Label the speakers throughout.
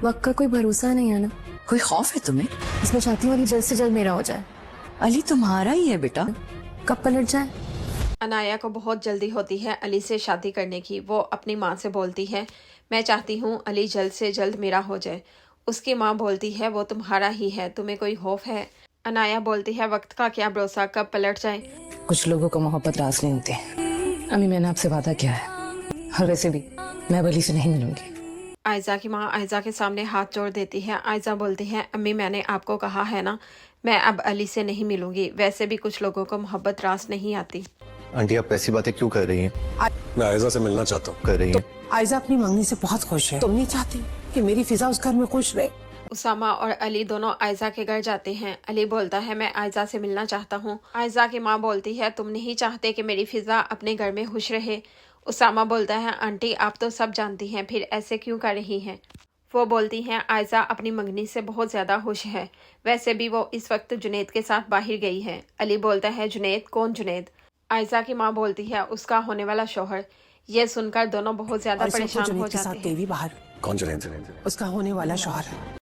Speaker 1: वक्त का कोई भरोसा नहीं है ना।
Speaker 2: कोई खौफ है तुम्हें?
Speaker 1: इसमें चाहती हूँ अली जल्द से जल्द मेरा हो जाए।
Speaker 2: अली तुम्हारा ही है बेटा।
Speaker 1: कब पलट जाए?
Speaker 3: अनाया को बहुत जल्दी होती है अली से शादी करने की। वो अपनी माँ से बोलती है, मैं चाहती हूँ अली जल्द से जल्द मेरा हो जाए। उसकी माँ बोलती है, वो तुम्हारा ही है, तुम्हें कोई खौफ है? अनाया बोलती है, वक्त का क्या भरोसा, कब पलट जाए।
Speaker 4: कुछ लोगों का मोहब्बत रास नहीं होती। अम्मी मैंने आपसे वादा किया है, और वैसे भी मैं अली से नहीं मिलूंगी।
Speaker 3: आयजा की माँ आयजा के सामने हाथ जोड़ देती है। आयजा बोलती है, अम्मी मैंने आपको कहा है ना, मैं अब अली से नहीं मिलूंगी। वैसे भी कुछ लोगों को मोहब्बत रास नहीं आती।
Speaker 5: आंटी आप ऐसी बातें क्यों कर रही हैं?
Speaker 6: मैं आयजा से मिलना चाहता हूँ।
Speaker 5: कर रही हैं?
Speaker 4: आयजा अपनी मंगनी से बहुत खुश है। तुम नहीं चाहती कि मेरी फिजा उस घर में खुश रहे?
Speaker 3: उसामा और अली दोनों आयजा के घर जाते हैं। अली बोलता है, मैं आयजा से मिलना चाहता हूँ। आयजा की माँ बोलती है, तुम नहीं चाहते कि मेरी फिजा अपने घर में खुश रहे? उसामा बोलता है, आंटी आप तो सब जानती हैं, फिर ऐसे क्यों कर रही हैं? वो बोलती हैं, आयजा अपनी मंगनी से बहुत ज़्यादा खुश है। वैसे भी वो इस वक्त जुनैद के साथ बाहर गई है। अली बोलता है, जुनैद? कौन जुनैद? आयजा की माँ बोलती है, उसका होने वाला शौहर। ये सुनकर दोनों बहुत ज़्यादा परेशान हो जाते हैं।
Speaker 4: देवी बाहर,
Speaker 6: कौन जुनैद?
Speaker 4: उसका होने वाला शौहर।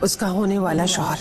Speaker 4: उसका होने वाला शौहर।